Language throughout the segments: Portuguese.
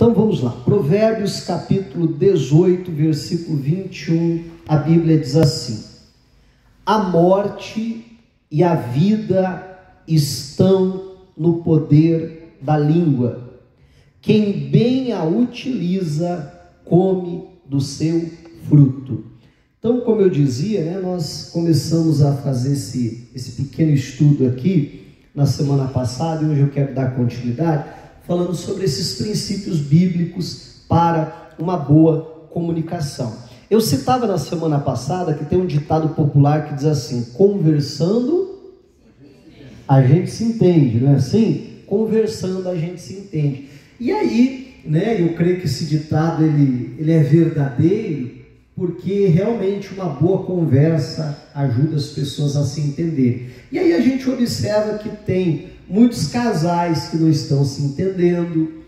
Então vamos lá, Provérbios capítulo 18, versículo 21, a Bíblia diz assim: a morte e a vida estão no poder da língua, quem bem a utiliza, come do seu fruto. Então, como eu dizia, nós começamos a fazer esse pequeno estudo aqui na semana passada, e hoje eu quero dar continuidade, falando sobre esses princípios bíblicos para uma boa comunicação. Eu citava na semana passada que tem um ditado popular que diz assim: conversando a gente se entende, não é assim? Conversando a gente se entende. E aí, eu creio que esse ditado ele é verdadeiro, porque realmente uma boa conversa ajuda as pessoas a se entenderem. E aí a gente observa que tem muitos casais que não estão se entendendo,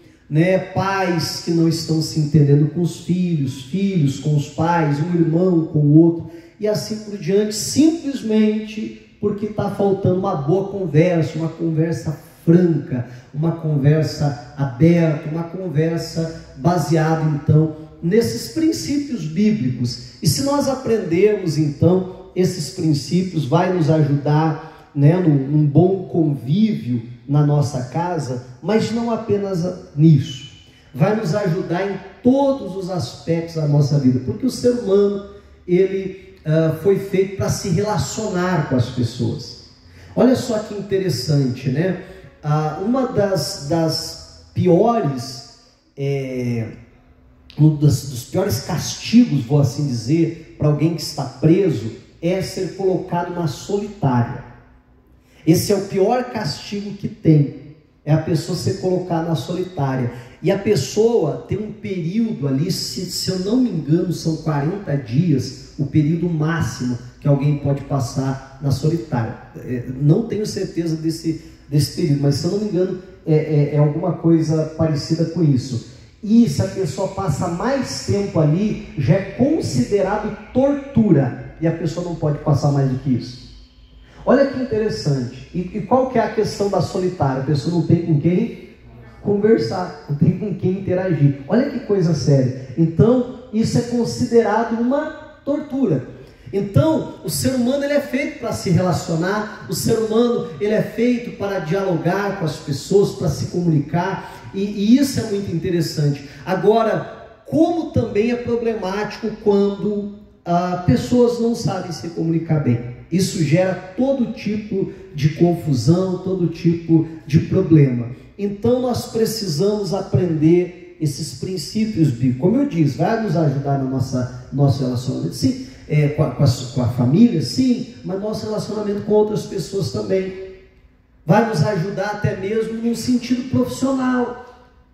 pais que não estão se entendendo com os filhos, filhos com os pais, um irmão com o outro, e assim por diante, simplesmente porque está faltando uma boa conversa, uma conversa franca, uma conversa aberta, uma conversa baseada então nesses princípios bíblicos. E se nós aprendermos então esses princípios, vai nos ajudar num bom convívio na nossa casa, mas não apenas nisso, vai nos ajudar em todos os aspectos da nossa vida, porque o ser humano ele foi feito para se relacionar com as pessoas. Olha só que interessante, uma das piores dos piores castigos, vou assim dizer, para alguém que está preso, é ser colocado na solitária. Esse é o pior castigo que tem, é a pessoa ser colocada na solitária. E a pessoa tem um período ali, se eu não me engano, são 40 dias, o período máximo que alguém pode passar na solitária. Não tenho certeza desse período, mas se eu não me engano, é alguma coisa parecida com isso. E se a pessoa passa mais tempo ali, já é considerado tortura, e a pessoa não pode passar mais do que isso. Olha que interessante. E qual que é a questão da solitária? A pessoa não tem com quem conversar, não tem com quem interagir. Olha que coisa séria. Então, isso é considerado uma tortura. Então, o ser humano ele é feito para se relacionar, o ser humano ele é feito para dialogar com as pessoas, para se comunicar, e isso é muito interessante. Agora, como também é problemático quando pessoas não sabem se comunicar bem. Isso gera todo tipo de confusão, todo tipo de problema. Então nós precisamos aprender esses princípios bíblicos. Como eu disse, vai nos ajudar no nosso relacionamento, sim, com a família, sim, mas nosso relacionamento com outras pessoas também. Vai nos ajudar até mesmo no sentido profissional.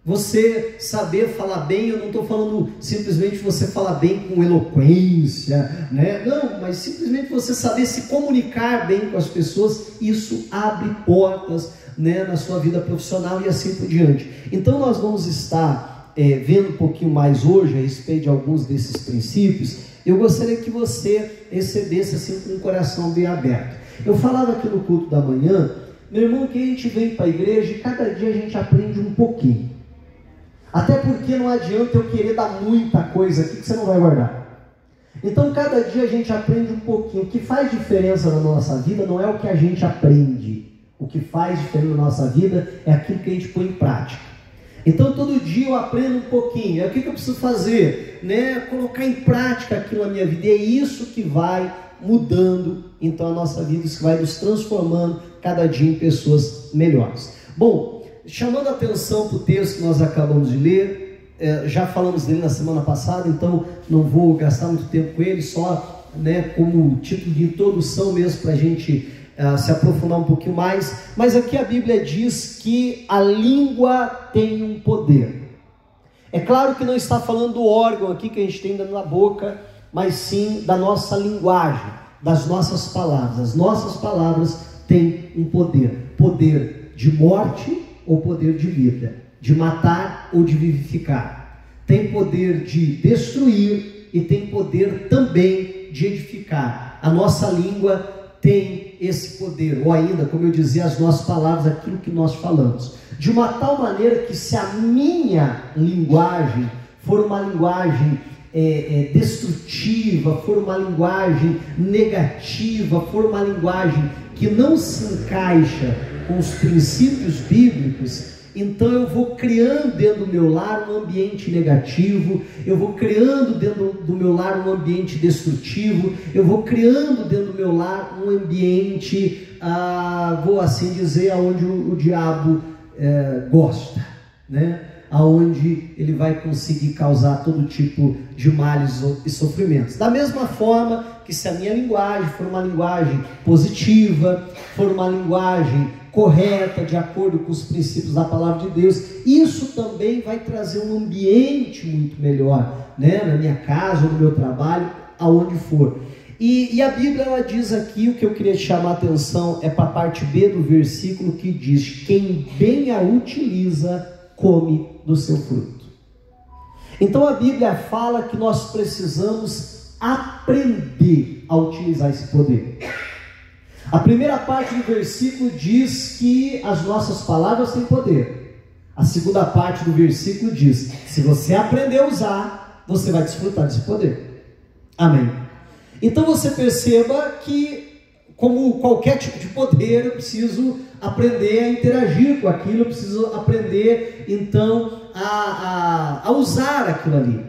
Você saber falar bem, eu não estou falando simplesmente você falar bem com eloquência, não, mas simplesmente você saber se comunicar bem com as pessoas, isso abre portas, na sua vida profissional e assim por diante. Então nós vamos estar vendo um pouquinho mais hoje a respeito de alguns desses princípios. Eu gostaria que você recebesse assim com um coração bem aberto. Eu falava aqui no culto da manhã, meu irmão, que a gente vem para a igreja e cada dia a gente aprende um pouquinho. Até porque não adianta eu querer dar muita coisa aqui que você não vai guardar. Então cada dia a gente aprende um pouquinho. O que faz diferença na nossa vida não é o que a gente aprende. O que faz diferença na nossa vida é aquilo que a gente põe em prática. Então todo dia eu aprendo um pouquinho. O que eu preciso fazer? Colocar em prática aquilo na minha vida. E é isso que vai mudando então a nossa vida. Isso que vai nos transformando cada dia em pessoas melhores. Bom, chamando a atenção para o texto que nós acabamos de ler, já falamos dele na semana passada, então não vou gastar muito tempo com ele, só como título de introdução mesmo para a gente se aprofundar um pouquinho mais. Mas aqui a Bíblia diz que a língua tem um poder. É claro que não está falando do órgão aqui que a gente tem dentro da boca, mas sim da nossa linguagem, das nossas palavras. As nossas palavras têm um poder, poder de morte ou poder de vida, de matar ou de vivificar. Tem poder de destruir e tem poder também de edificar. A nossa língua tem esse poder, ou ainda, como eu dizia, as nossas palavras, aquilo que nós falamos, de uma tal maneira que se a minha linguagem for uma linguagem destrutiva, for uma linguagem negativa, for uma linguagem que não se encaixa com os princípios bíblicos, então eu vou criando dentro do meu lar um ambiente negativo, eu vou criando dentro do meu lar um ambiente destrutivo, eu vou criando dentro do meu lar um ambiente, vou assim dizer, onde o diabo gosta, né? Aonde ele vai conseguir causar todo tipo de males e sofrimentos. Da mesma forma que se a minha linguagem for uma linguagem positiva, for uma linguagem correta, de acordo com os princípios da palavra de Deus, isso também vai trazer um ambiente muito melhor, né? Na minha casa, ou no meu trabalho, aonde for. E a Bíblia, ela diz aqui, o que eu queria te chamar a atenção é para a parte B do versículo, que diz: quem bem a utiliza, come do seu fruto. Então a Bíblia fala que nós precisamos aprender a utilizar esse poder. A primeira parte do versículo diz que as nossas palavras têm poder. A segunda parte do versículo diz: se você aprender a usar, você vai desfrutar desse poder. Amém. Então você perceba que, como qualquer tipo de poder, eu preciso aprender a interagir com aquilo, eu preciso aprender então a usar aquilo ali.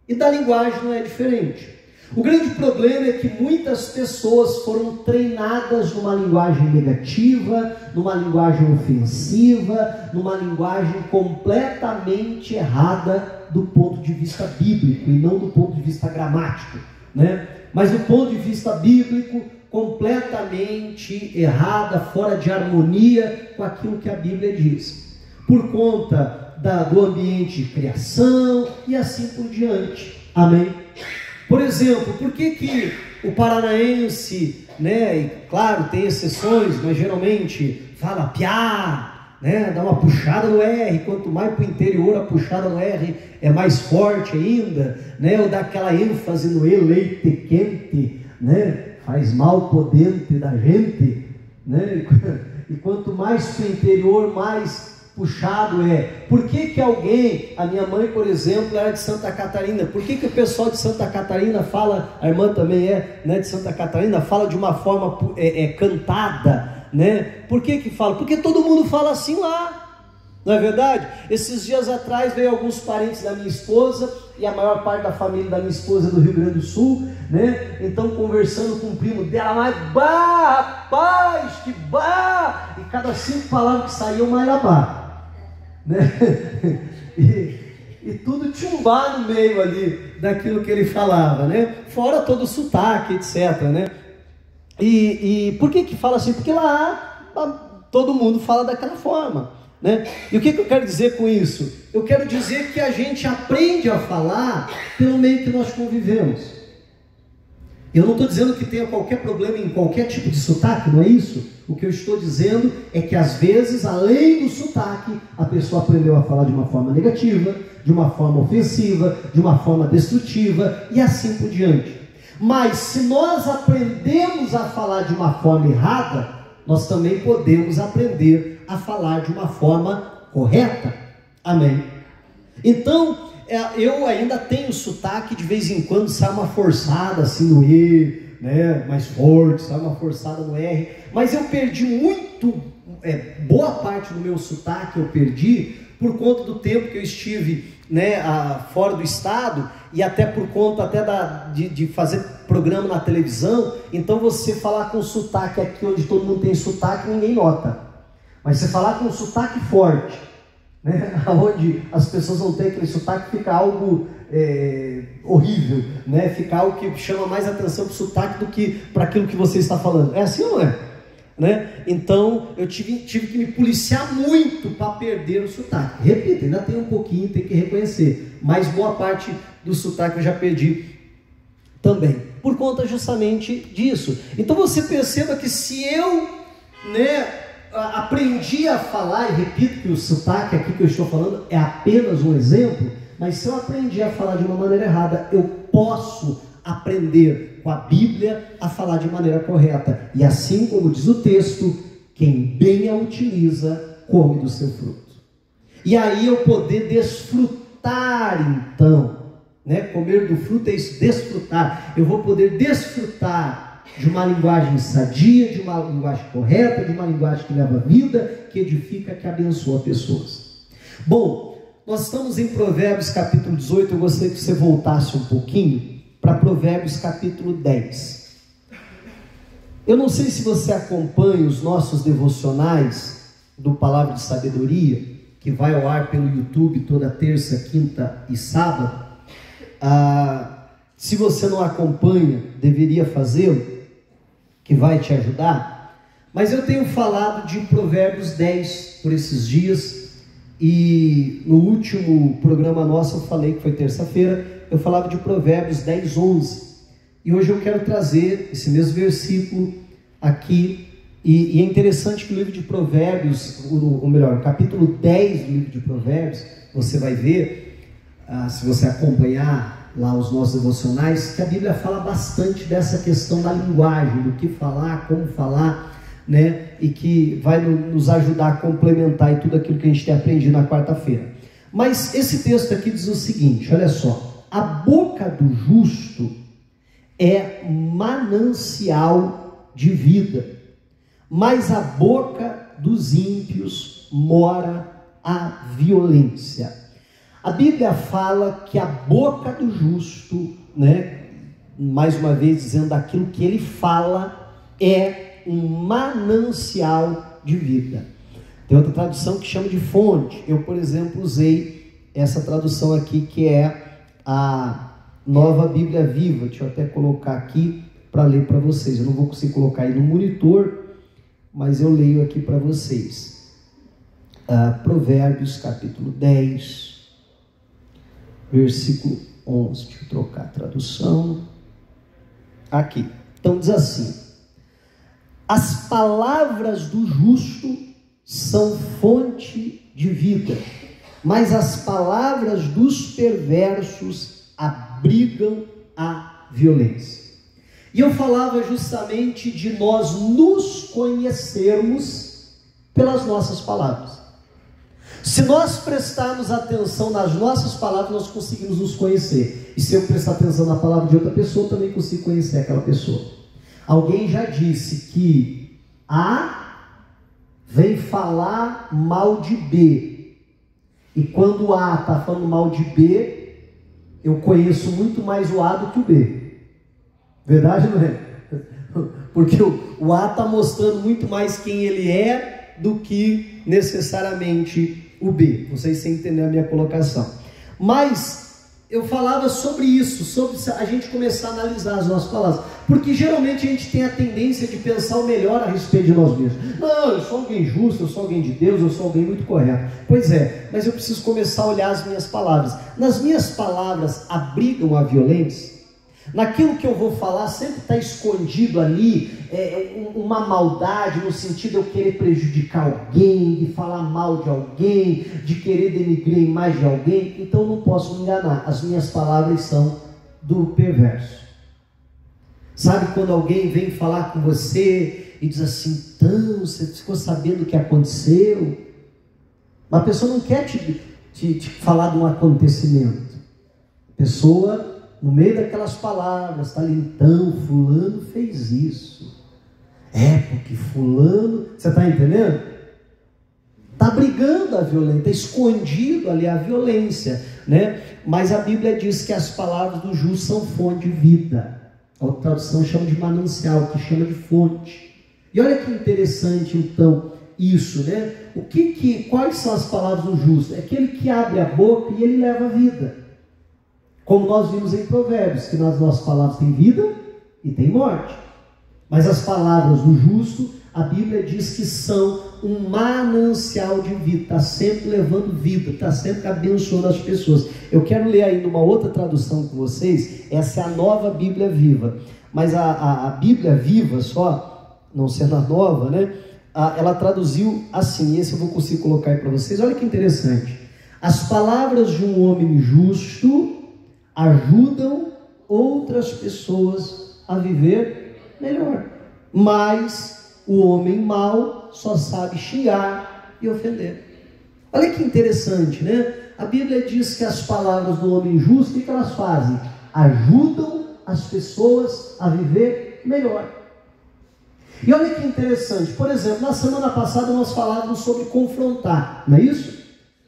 E da linguagem não é diferente. O grande problema é que muitas pessoas foram treinadas numa linguagem negativa, numa linguagem ofensiva, numa linguagem completamente errada do ponto de vista bíblico, e não do ponto de vista gramático, né? Mas do ponto de vista bíblico, completamente errada, fora de harmonia com aquilo que a Bíblia diz, por conta do ambiente de criação e assim por diante. Amém? Por exemplo, por que o paranaense, né, e claro, tem exceções, mas geralmente fala piá, né, dá uma puxada no R, quanto mais para o interior a puxada no R é mais forte ainda, né, ou dá aquela ênfase no E, leite quente, né, faz mal por dentro da gente, né, e quanto mais para o interior, mais puxado é. Por que alguém, a minha mãe, por exemplo, era de Santa Catarina, por que o pessoal de Santa Catarina fala, a irmã também é, né, de Santa Catarina, fala de uma forma cantada, né? Por que fala? Porque todo mundo fala assim lá, não é verdade? Esses dias atrás veio alguns parentes da minha esposa, e a maior parte da família da minha esposa é do Rio Grande do Sul, né? Então conversando com o primo dela, mas bah, rapaz, que bah, e cada 5 palavras que saíam, mais era bah, né? e tudo tinha um bar no meio ali daquilo que ele falava, né? Fora todo o sotaque, etc, né? E por que fala assim? Porque lá todo mundo fala daquela forma, né? E o que eu quero dizer com isso? Eu quero dizer que a gente aprende a falar pelo meio que nós convivemos. Eu não estou dizendo que tenha qualquer problema em qualquer tipo de sotaque, não é isso? O que eu estou dizendo é que às vezes, além do sotaque, a pessoa aprendeu a falar de uma forma negativa, de uma forma ofensiva, de uma forma destrutiva e assim por diante. Mas se nós aprendemos a falar de uma forma errada, nós também podemos aprender a falar de uma forma correta. Amém? Então, eu ainda tenho sotaque, de vez em quando sai uma forçada assim no E, né, mais forte, sai uma forçada no R, mas eu perdi boa parte do meu sotaque eu perdi por conta do tempo que eu estive, né, fora do estado, e até por conta de fazer programa na televisão. Então você falar com sotaque aqui onde todo mundo tem sotaque, ninguém nota, mas você falar com sotaque forte, né, onde as pessoas vão ter aquele sotaque, fica algo horrível, né? Fica algo que chama mais atenção para o sotaque do que para aquilo que você está falando. É assim ou não é? Né? Então eu tive que me policiar muito para perder o sotaque. Repito, ainda tem um pouquinho, tem que reconhecer, mas boa parte do sotaque eu já perdi também, por conta justamente disso. Então você perceba que se eu, né, aprendi a falar, e repito que o sotaque aqui que eu estou falando é apenas um exemplo, mas se eu aprendi a falar de uma maneira errada, eu posso aprender com a Bíblia a falar de maneira correta. E assim como diz o texto, quem bem a utiliza, come do seu fruto. E aí eu poder desfrutar então, né? Comer do fruto é isso, desfrutar. Eu vou poder desfrutar de uma linguagem sadia, de uma linguagem correta, de uma linguagem que leva vida, que edifica, que abençoa pessoas. Bom, nós estamos em Provérbios capítulo 18, eu gostaria que você voltasse um pouquinho para Provérbios capítulo 10. Eu não sei se você acompanha os nossos devocionais do Palavra de Sabedoria, que vai ao ar pelo YouTube toda terça, quinta e sábado. Se você não acompanha, deveria fazê-lo, que vai te ajudar. Mas eu tenho falado de Provérbios 10 por esses dias, e no último programa nosso eu falei, que foi terça-feira, eu falava de Provérbios 10, 11, e hoje eu quero trazer esse mesmo versículo aqui. E é interessante que o livro de Provérbios, ou melhor, o capítulo 10 do livro de Provérbios, você vai ver, se você acompanhar lá os nossos devocionais, que a Bíblia fala bastante dessa questão da linguagem, do que falar, como falar, né? E que vai nos ajudar a complementar e tudo aquilo que a gente tem aprendido na quarta-feira. Mas esse texto aqui diz o seguinte, olha só: a boca do justo é manancial de vida, mas a boca dos ímpios mora a violência. A Bíblia fala que a boca do justo, né, mais uma vez dizendo aquilo que ele fala, é um manancial de vida. Tem outra tradução que chama de fonte. Eu, por exemplo, usei essa tradução aqui, que é a Nova Bíblia Viva. Deixa eu até colocar aqui para ler para vocês. Eu não vou conseguir colocar aí no monitor, mas eu leio aqui para vocês. Provérbios capítulo 10, versículo 11. Deixa eu trocar a tradução. Aqui. Então diz assim: as palavras do justo são fonte de vida, mas as palavras dos perversos abrigam a violência. E eu falava justamente de nós nos conhecermos pelas nossas palavras. Se nós prestarmos atenção nas nossas palavras, nós conseguimos nos conhecer. E se eu prestar atenção na palavra de outra pessoa, eu também consigo conhecer aquela pessoa. Alguém já disse que A vem falar mal de B. E quando A está falando mal de B, eu conheço muito mais o A do que o B. Verdade, não é? Porque o A está mostrando muito mais quem ele é do que necessariamente o B. Não sei se você entendeu a minha colocação. Mas eu falava sobre isso, sobre a gente começar a analisar as nossas palavras. Porque geralmente a gente tem a tendência de pensar o melhor a respeito de nós mesmos. Não, eu sou alguém justo, eu sou alguém de Deus, eu sou alguém muito correto. Pois é, mas eu preciso começar a olhar as minhas palavras. Nas minhas palavras abrigam a violência? Naquilo que eu vou falar sempre está escondido ali uma maldade, no sentido de eu querer prejudicar alguém, de falar mal de alguém, de querer denigrir a imagem de alguém. Então eu não posso me enganar, as minhas palavras são do perverso. Sabe quando alguém vem falar com você e diz assim: então, você ficou sabendo o que aconteceu? Uma pessoa não quer te falar de um acontecimento. A pessoa, no meio daquelas palavras, está ali: então, fulano fez isso. É, porque fulano... Você está entendendo? Está brigando a violência, está escondido ali a violência, né? Mas a Bíblia diz que as palavras do justo são fonte de vida. A outra tradução chama de manancial, que chama de fonte. E olha que interessante, então, isso, né? Quais são as palavras do justo? É aquele que abre a boca e ele leva a vida. Como nós vimos em Provérbios, que nas nossas palavras tem vida e tem morte. Mas as palavras do justo, a Bíblia diz que são um manancial de vida, está sempre levando vida, está sempre abençoando as pessoas. Eu quero ler ainda uma outra tradução com vocês, essa é a Nova Bíblia Viva. Mas a Bíblia Viva, só, não sendo a nova, né? Ela traduziu assim, esse eu vou conseguir colocar aí para vocês. Olha que interessante: as palavras de um homem justo ajudam outras pessoas a viver melhor. Mas o homem mau só sabe xingar e ofender. Olha que interessante, né? A Bíblia diz que as palavras do homem justo, o que elas fazem? Ajudam as pessoas a viver melhor. E olha que interessante, por exemplo, na semana passada nós falávamos sobre confrontar, não é isso?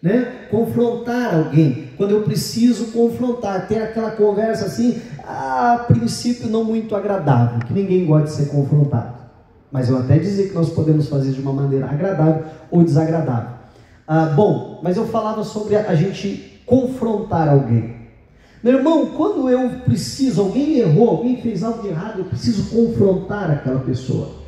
Né? Confrontar alguém, quando eu preciso confrontar, ter aquela conversa assim, a princípio não muito agradável, que ninguém gosta de ser confrontado, mas eu até dizer que nós podemos fazer de uma maneira agradável ou desagradável. Bom, mas eu falava sobre a gente confrontar alguém. Meu irmão, quando eu preciso, alguém errou, alguém fez algo de errado, eu preciso confrontar aquela pessoa.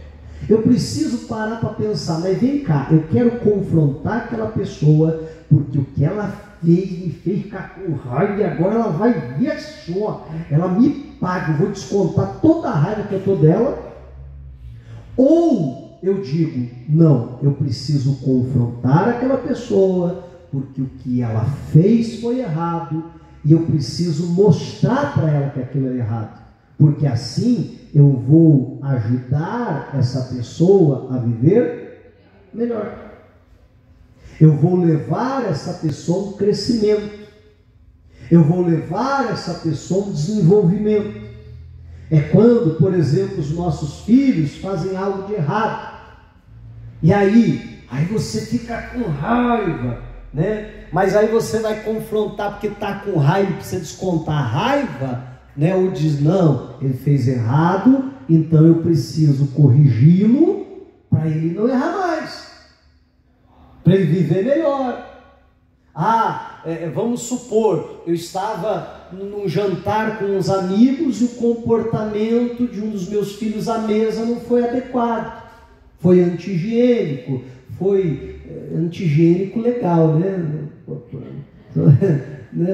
Eu preciso parar para pensar, mas vem cá, eu quero confrontar aquela pessoa, porque o que ela fez me fez ficar com raiva, e agora ela vai ver só, ela me paga, eu vou descontar toda a raiva que eu estou dela. Ou eu digo, não, eu preciso confrontar aquela pessoa, porque o que ela fez foi errado, e eu preciso mostrar para ela que aquilo é errado, porque assim eu vou ajudar essa pessoa a viver melhor. Eu vou levar essa pessoa a um crescimento. Eu vou levar essa pessoa a um desenvolvimento. É quando, por exemplo, os nossos filhos fazem algo de errado. E aí você fica com raiva, né? Mas aí você vai confrontar porque está com raiva, precisa descontar a raiva, né? Ou diz, não, ele fez errado, então eu preciso corrigi-lo para ele não errar mais, para ele viver melhor. Vamos supor, eu estava num jantar com uns amigos e o comportamento de um dos meus filhos à mesa não foi adequado, foi anti-higiênico, anti-higiênico legal, né?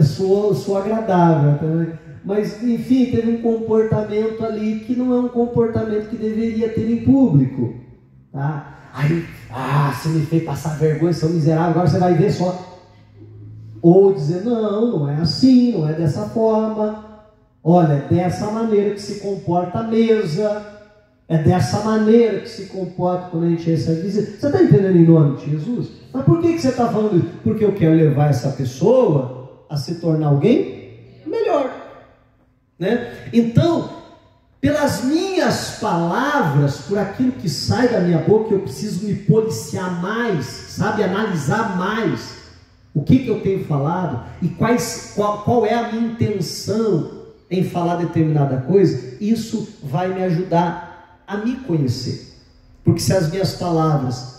Sou agradável também. Mas, enfim, teve um comportamento ali que não é um comportamento que deveria ter em público, tá? Aí, você me fez passar vergonha, seu miserável, agora você vai ver só. Ou dizer, não é assim, não é dessa forma. Olha, é dessa maneira que se comporta a mesa, é dessa maneira que se comporta quando a gente recebe visita. Você está entendendo em nome de Jesus? Mas por que você está falando isso? Porque eu quero levar essa pessoa a se tornar alguém melhor, né? Então, pelas minhas palavras, por aquilo que sai da minha boca, eu preciso me policiar mais, sabe? Analisar mais o que eu tenho falado e qual é a minha intenção em falar determinada coisa. Isso vai me ajudar a me conhecer, porque se as minhas palavras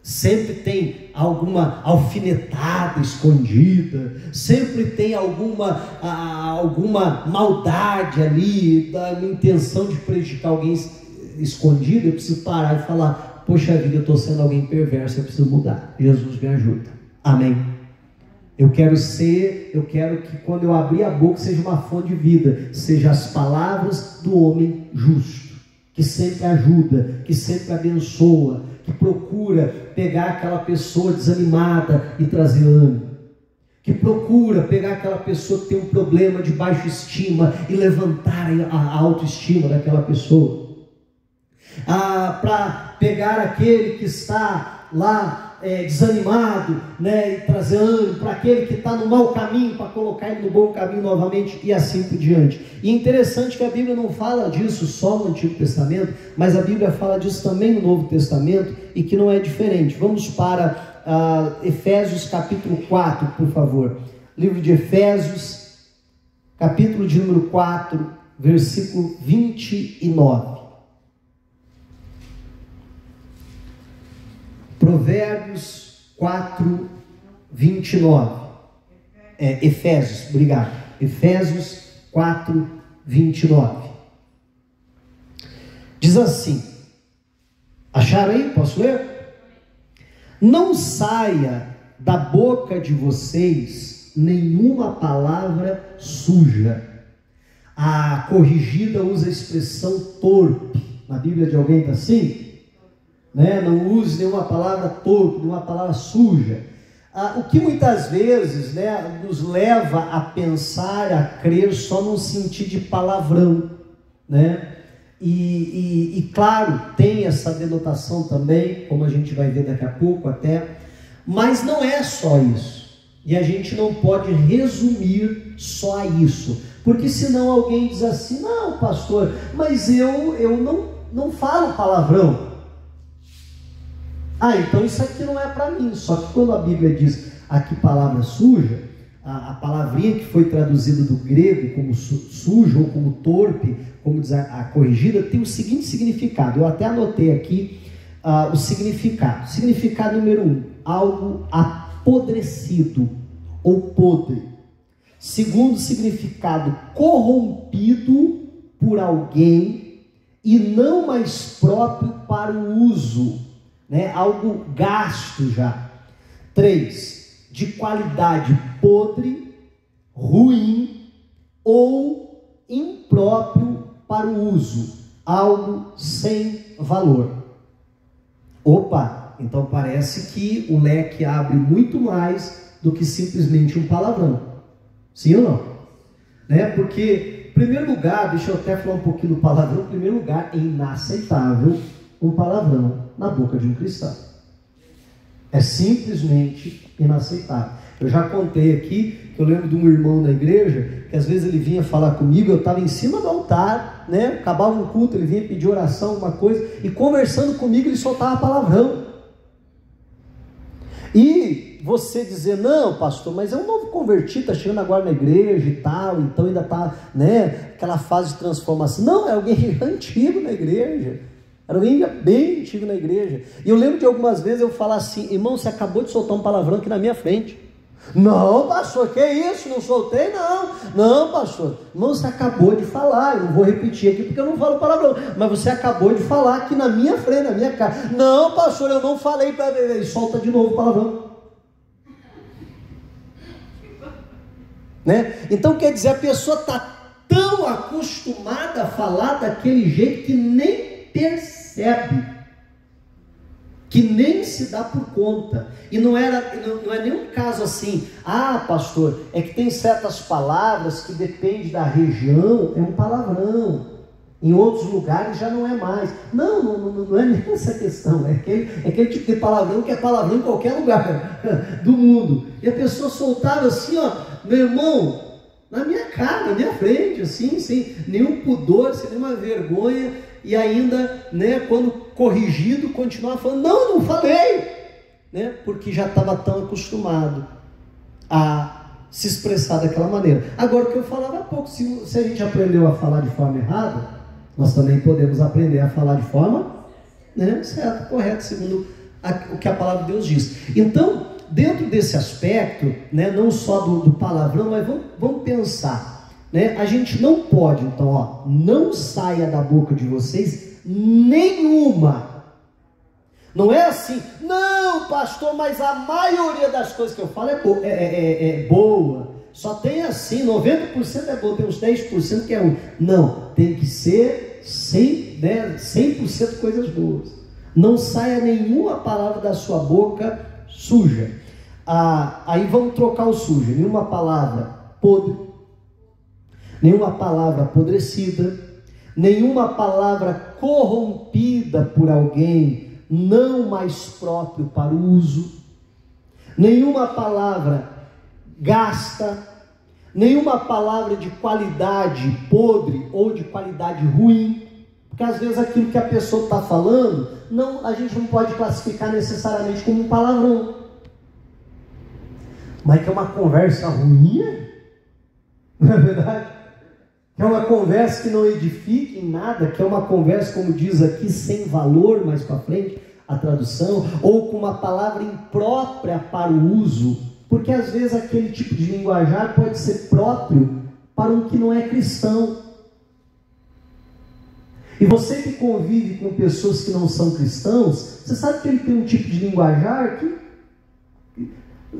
sempre tem alguma alfinetada escondida, sempre tem alguma maldade ali, da intenção de prejudicar alguém escondido, eu preciso parar e falar, poxa vida, eu estou sendo alguém perverso, eu preciso mudar, Jesus me ajuda, amém? Eu quero que quando eu abrir a boca seja uma fonte de vida, seja as palavras do homem justo, que sempre ajuda, que sempre abençoa, que procura pegar aquela pessoa desanimada e trazer ânimo, que procura pegar aquela pessoa que tem um problema de baixa estima e levantar a autoestima daquela pessoa, para pegar aquele que está lá desanimado, né, e trazer ânimo para aquele que está no mau caminho, para colocar ele no bom caminho novamente, e assim por diante. E interessante que a Bíblia não fala disso só no Antigo Testamento, mas a Bíblia fala disso também no Novo Testamento, e que não é diferente. Vamos para Efésios capítulo 4, por favor. Livro de Efésios, capítulo de número 4, versículo 29. Provérbios 4, 29. Efésios, obrigado. Efésios 4, 29. Diz assim, acharam aí? Posso ler? Não saia da boca de vocês nenhuma palavra suja. A corrigida usa a expressão torpe. Na Bíblia de alguém está assim? Né? Não use nenhuma palavra torpe, nenhuma palavra suja. O que muitas vezes, né, nos leva a pensar, a crer só no sentido de palavrão, né? E claro, tem essa denotação também, como a gente vai ver daqui a pouco até, mas não é só isso. E a gente não pode resumir só a isso, porque senão alguém diz assim: não, pastor, mas eu não falo palavrão. Então isso aqui não é para mim. Só que quando a Bíblia diz aqui palavra suja, a palavrinha que foi traduzida do grego como sujo ou como torpe, como diz a corrigida, tem o seguinte significado. Eu até anotei aqui o significado. Significado número 1, algo apodrecido ou podre. Segundo significado, corrompido por alguém e não mais próprio para o uso, né? Algo gasto já. 3, de qualidade podre, ruim ou impróprio para o uso, algo sem valor. Opa, então parece que o leque abre muito mais do que simplesmente um palavrão. Sim ou não? Né? Porque, em primeiro lugar, deixa eu até falar um pouquinho do palavrão. Em primeiro lugar, é inaceitável um palavrão na boca de um cristão. É simplesmente inaceitável. Eu já contei aqui, que eu lembro de um irmão na igreja, que às vezes ele vinha falar comigo, eu estava em cima do altar, né? Acabava um culto, ele vinha pedir oração, alguma coisa, e conversando comigo ele soltava palavrão. E você dizer: não, pastor, mas é um novo convertido, está chegando agora na igreja e tal, então ainda está, né, aquela fase de transformação. Não, é alguém antigo na igreja, era alguém bem antigo na igreja. E eu lembro de algumas vezes eu falar assim: irmão, você acabou de soltar um palavrão aqui na minha frente. Não, pastor, que isso? Não soltei, não. Não, pastor, irmão, você acabou de falar. Eu não vou repetir aqui porque eu não falo palavrão, mas você acabou de falar aqui na minha frente, na minha cara. Não, pastor, eu não falei para ele. Solta de novo o palavrão, né? Então quer dizer, a pessoa está tão acostumada a falar daquele jeito que nem percebe, que nem se dá por conta. E não é nenhum caso assim: pastor, é que tem certas palavras que depende da região, é um palavrão, em outros lugares já não é mais. Não é nem essa questão. É aquele tipo de palavrão que é palavrão em qualquer lugar do mundo. E a pessoa soltava assim, meu irmão, na minha cara, na minha frente, assim, sem nenhum pudor, sem nenhuma vergonha, e ainda, né, quando corrigido, continuava falando: não falei, né, porque já estava tão acostumado a se expressar daquela maneira. Agora, o que eu falava há pouco, se a gente aprendeu a falar de forma errada, nós também podemos aprender a falar de forma, né, certa, correta, segundo o que a palavra de Deus diz. Então, dentro desse aspecto, né, não só do palavrão, mas vamos pensar, né, a gente não pode, então, não saia da boca de vocês nenhuma. Não é assim: não, pastor, mas a maioria das coisas que eu falo é boa. Só tem assim, 90% é bom, tem uns 10% que é ruim. Não, tem que ser 100% coisas boas. Não saia nenhuma palavra da sua boca suja. Aí vamos trocar o sujo. Nenhuma palavra podre, nenhuma palavra apodrecida, nenhuma palavra corrompida por alguém não mais próprio para o uso, nenhuma palavra gasta, nenhuma palavra de qualidade podre ou de qualidade ruim, porque às vezes aquilo que a pessoa está falando, a gente não pode classificar necessariamente como um palavrão, mas que é uma conversa ruim, não é verdade? Que é uma conversa que não edifica em nada, que é uma conversa, como diz aqui, sem valor, mais para frente a tradução, ou com uma palavra imprópria para o uso, porque às vezes aquele tipo de linguajar pode ser próprio para um que não é cristão. E você que convive com pessoas que não são cristãos, você sabe que ele tem um tipo de linguajar que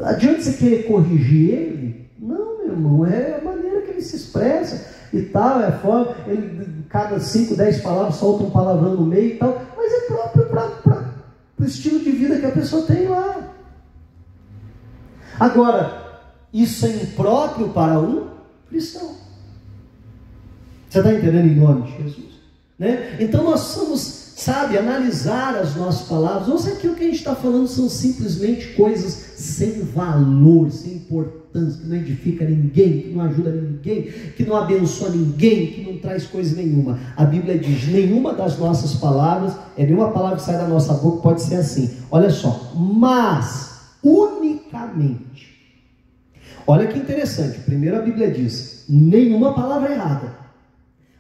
adianta você querer corrigir ele? Não, meu irmão, é a maneira que ele se expressa e tal, é a forma, ele cada 5, 10 palavras solta um palavrão no meio e tal, mas é próprio para o estilo de vida que a pessoa tem lá. Agora, isso é impróprio para um cristão. Você está entendendo, em nome de Jesus? Né? Então nós somos, sabe, analisar as nossas palavras. Ou se aquilo que a gente está falando são simplesmente coisas sem valor, sem importância, que não edifica ninguém, que não ajuda ninguém, que não abençoa ninguém, que não traz coisa nenhuma. A Bíblia diz: nenhuma das nossas palavras, nenhuma palavra que sai da nossa boca pode ser assim. Olha só, mas unicamente. Olha que interessante. Primeiro a Bíblia diz: nenhuma palavra errada,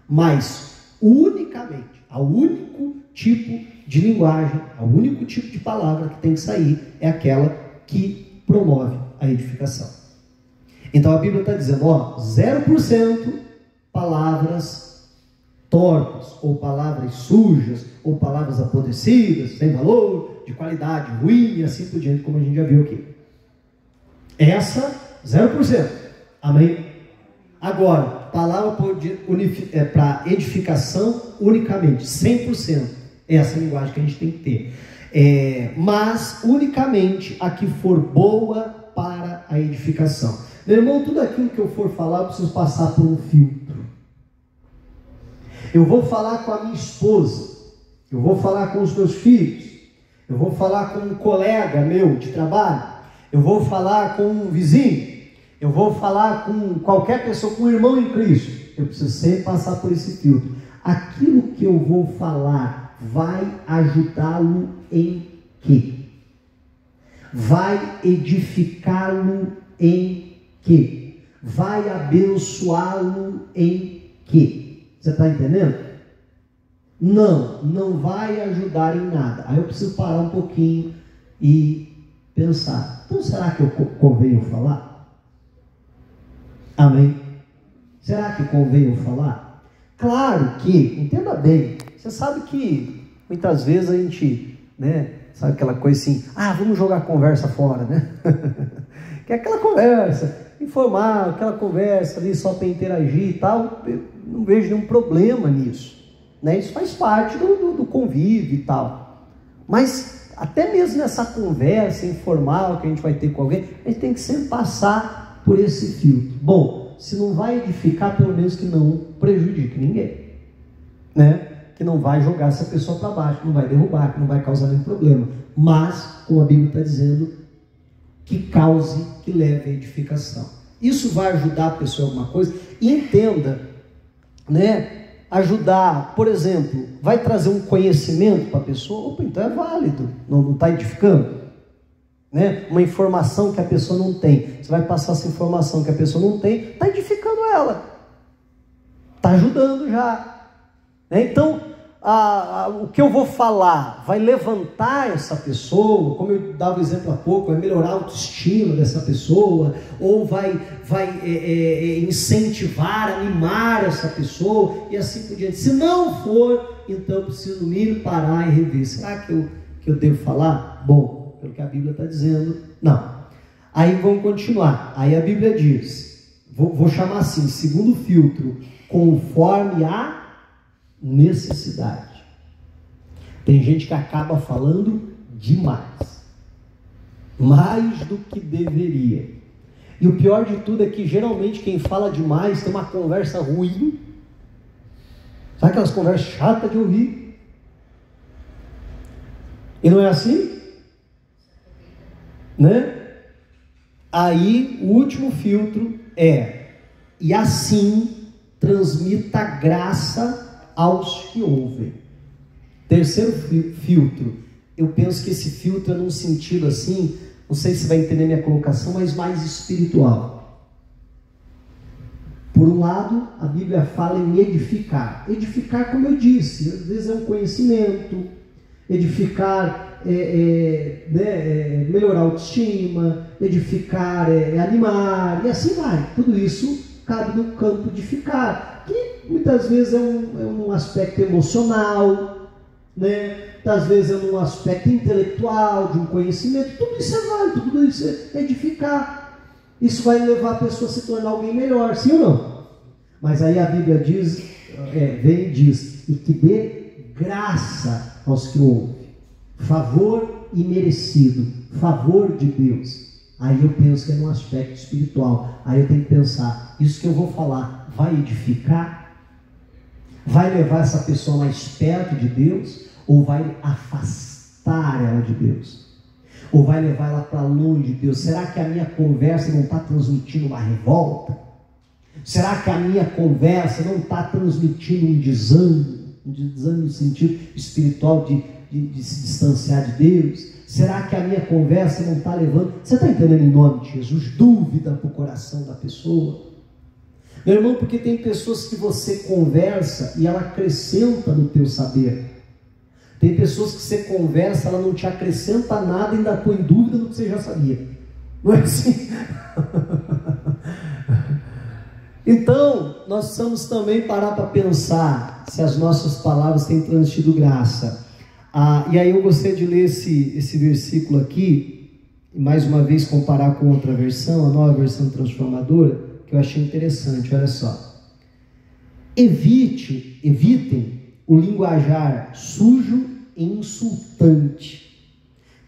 mas unicamente, ao único tipo de linguagem, ao único tipo de palavra que tem que sair é aquela que promove a edificação. Então a Bíblia está dizendo, 0% palavras tortas, ou palavras sujas, ou palavras apodrecidas, sem valor, de qualidade ruim, e assim por diante, como a gente já viu aqui. Essa, 0%. Amém? Agora, palavra para edificação unicamente, 100%. Essa linguagem que a gente tem que ter. Mas unicamente a que for boa para a edificação. Meu irmão, tudo aquilo que eu for falar, eu preciso passar por um filtro. Eu vou falar com a minha esposa, eu vou falar com os meus filhos, eu vou falar com um colega meu de trabalho, eu vou falar com um vizinho, eu vou falar com qualquer pessoa, com um irmão em Cristo. Eu preciso sempre passar por esse filtro. Aquilo que eu vou falar vai ajudá-lo em quê? Vai edificá-lo em quê? Vai abençoá-lo em quê? Você está entendendo? Não vai ajudar em nada. Aí eu preciso parar um pouquinho e pensar: então será que eu convém eu falar? Amém? Será que convém eu falar? Claro que, entenda bem, você sabe que muitas vezes a gente, né, sabe aquela coisa assim, vamos jogar a conversa fora, né? Que é aquela conversa informal, aquela conversa ali só para interagir e tal. Eu não vejo nenhum problema nisso, né? Isso faz parte do convívio e tal. Mas até mesmo nessa conversa informal que a gente vai ter com alguém, a gente tem que sempre passar por esse filtro. Bom, se não vai edificar, pelo menos que não prejudique ninguém, né? Que não vai jogar essa pessoa para baixo, que não vai derrubar, que não vai causar nenhum problema, mas, como a Bíblia está dizendo, que cause, que leve a edificação. Isso vai ajudar a pessoa em alguma coisa? E entenda, né? Ajudar, por exemplo, vai trazer um conhecimento para a pessoa? Opa, então é válido, não está edificando? Né? Uma informação que a pessoa não tem, você vai passar essa informação que a pessoa não tem, está edificando ela, está ajudando já, né? Então o que eu vou falar vai levantar essa pessoa, como eu dava o exemplo há pouco, vai melhorar a autoestima dessa pessoa, ou vai incentivar, animar essa pessoa, e assim por diante. Se não for, então eu preciso no mínimo parar e rever. Será que eu devo falar? Bom, pelo que a Bíblia está dizendo, não. Aí vamos continuar. Aí a Bíblia diz, vou chamar assim, segundo filtro, conforme a necessidade. Tem gente que acaba falando demais, mais do que deveria. E o pior de tudo é que geralmente quem fala demais tem uma conversa ruim. Sabe aquelas conversas chatas de ouvir? E não é assim? Né? Aí o último filtro é: e assim transmita graça aos que ouvem. Terceiro filtro, eu penso que esse filtro é num sentido assim, não sei se vai entender minha colocação, mas mais espiritual. Por um lado, a Bíblia fala em edificar. Edificar, como eu disse, às vezes é um conhecimento. Edificar melhorar a autoestima, edificar animar, e assim vai. Tudo isso cabe no campo de ficar, que muitas vezes é um aspecto emocional, né? Às vezes é um aspecto intelectual, de um conhecimento. Tudo isso é válido, tudo isso é edificar. Isso vai levar a pessoa a se tornar alguém melhor, sim ou não? Mas aí a Bíblia diz, vem e diz, e que dê graça aos que ouvem, favor imerecido, favor de Deus. Aí eu penso que é num aspecto espiritual. Aí eu tenho que pensar, isso que eu vou falar vai edificar? Vai levar essa pessoa mais perto de Deus? Ou vai afastar ela de Deus? Ou vai levar ela para longe de Deus? Será que a minha conversa não está transmitindo uma revolta? Será que a minha conversa não está transmitindo um desânimo no sentido espiritual de se distanciar de Deus? Será que a minha conversa não está levando, você está entendendo, em nome de Jesus, dúvida para o coração da pessoa? Meu irmão, porque tem pessoas que você conversa e ela acrescenta no teu saber. Tem pessoas que você conversa, ela não te acrescenta nada e ainda põe em dúvida do que você já sabia. Não é assim? Então, nós precisamos também parar para pensar se as nossas palavras têm transmitido graça. E aí eu gostaria de ler esse versículo aqui, e mais uma vez comparar com outra versão, a Nova Versão Transformadora, que eu achei interessante. Olha só. Evitem o linguajar sujo e insultante,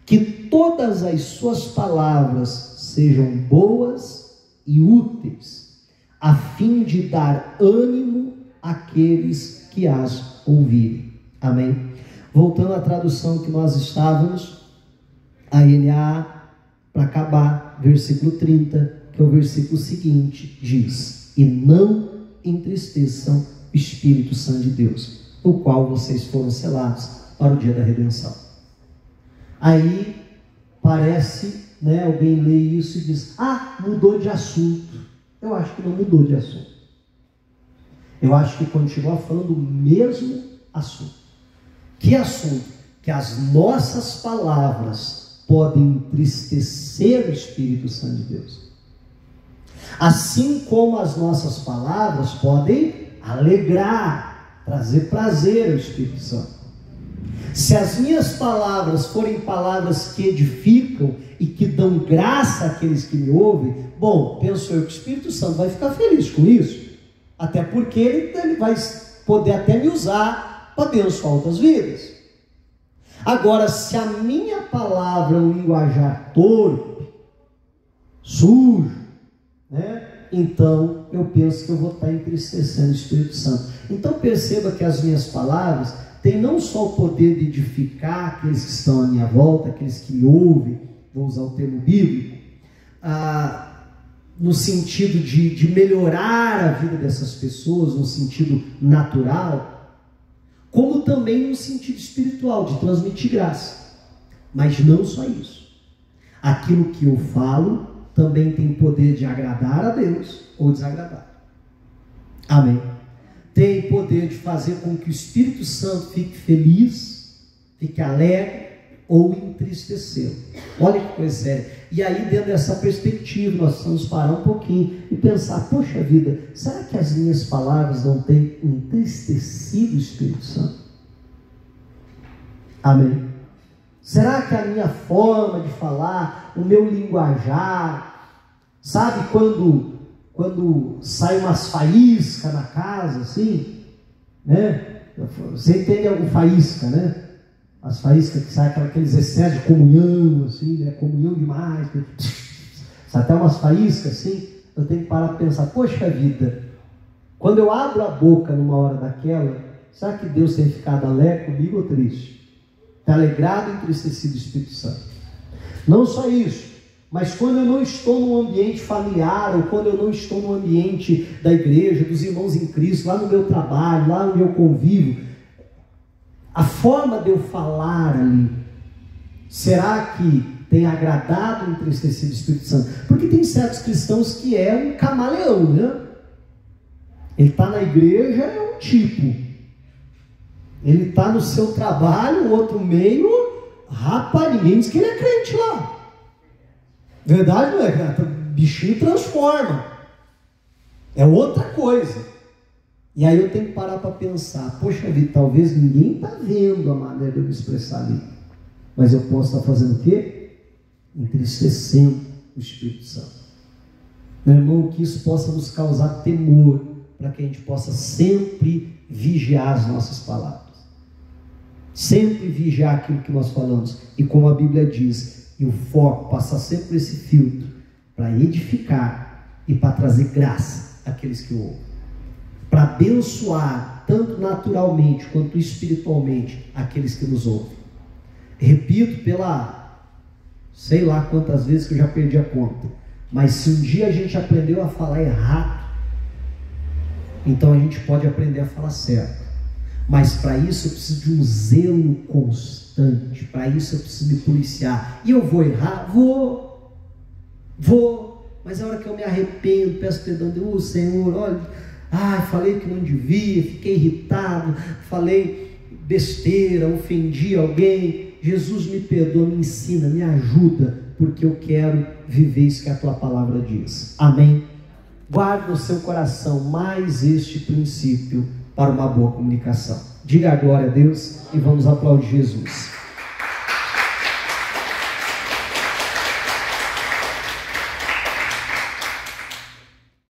que todas as suas palavras sejam boas e úteis, a fim de dar ânimo àqueles que as ouvirem. Amém? Voltando à tradução que nós estávamos, a NA, para acabar, versículo 30, que é o versículo seguinte, diz: e não entristeçam o Espírito Santo de Deus, o qual vocês foram selados para o dia da redenção. Aí parece, alguém lê isso e diz: mudou de assunto. Eu acho que não mudou de assunto. Eu acho que continua falando o mesmo assunto. Que assunto? Que as nossas palavras podem entristecer o Espírito Santo de Deus. Assim como as nossas palavras podem alegrar, trazer prazer ao Espírito Santo. Se as minhas palavras forem palavras que edificam e que dão graça àqueles que me ouvem, bom, penso eu que o Espírito Santo vai ficar feliz com isso, até porque ele vai poder até me usar para abençoar outras vidas. Agora, se a minha palavra é um linguajar torpe, sujo, então eu penso que eu vou estar entristecendo o Espírito Santo. Então perceba que as minhas palavras têm não só o poder de edificar aqueles que estão à minha volta, aqueles que me ouvem, vou usar o termo bíblico, no sentido de melhorar a vida dessas pessoas, no sentido natural, como também no sentido espiritual, de transmitir graça. Mas não só isso. Aquilo que eu falo também tem poder de agradar a Deus ou desagradar. Amém? Tem poder de fazer com que o Espírito Santo fique feliz, fique alegre ou entristecê-lo. Olha que coisa séria. E aí, dentro dessa perspectiva, nós precisamos parar um pouquinho e pensar: poxa vida, será que as minhas palavras não têm entristecido o Espírito Santo? Amém? Será que a minha forma de falar, o meu linguajar, sabe quando sai umas faíscas na casa, assim, Você entende algum faísca, As faíscas que saem, aqueles excessos de comunhão, assim, comunhão demais, sai até umas faíscas, assim. Eu tenho que parar para pensar: poxa vida, quando eu abro a boca numa hora daquela, será que Deus tem ficado alegre comigo ou triste? Está alegrado e entristecido o Espírito Santo? Não só isso, mas quando eu não estou num ambiente familiar, ou quando eu não estou no ambiente da igreja, dos irmãos em Cristo, lá no meu trabalho, lá no meu convívio, a forma de eu falar ali, será que tem agradado e entristecido o Espírito Santo? Porque tem certos cristãos que é um camaleão, Ele está na igreja, é um tipo. Ele está no seu trabalho, outro meio, rapaz, ninguém diz que ele é crente lá. Verdade, não é, cara? O bichinho transforma. É outra coisa. E aí eu tenho que parar para pensar: poxa vida, talvez ninguém está vendo a maneira de eu me expressar ali, mas eu posso estar fazendo o quê? Entristecendo o Espírito Santo. Meu irmão, que isso possa nos causar temor, para que a gente possa sempre vigiar as nossas palavras, sempre vigiar aquilo que nós falamos. E como a Bíblia diz, E o foco passar sempre por esse filtro, para edificar e para trazer graça àqueles que o ouvem. Para abençoar, tanto naturalmente quanto espiritualmente, aqueles que nos ouvem. Repito sei lá quantas vezes que eu já perdi a conta. Mas se um dia a gente aprendeu a falar errado, então a gente pode aprender a falar certo. Mas para isso eu preciso de um zelo constante. Para isso eu preciso me policiar. E eu vou errar? Vou. Mas a hora que eu me arrependo, peço perdão de Deus, Senhor, olha, falei que não devia, fiquei irritado, falei besteira, ofendi alguém. Jesus, me perdoa, me ensina, me ajuda, porque eu quero viver isso que a tua palavra diz. Amém? Guarde no seu coração mais este princípio para uma boa comunicação. Diga a glória a Deus e vamos aplaudir Jesus.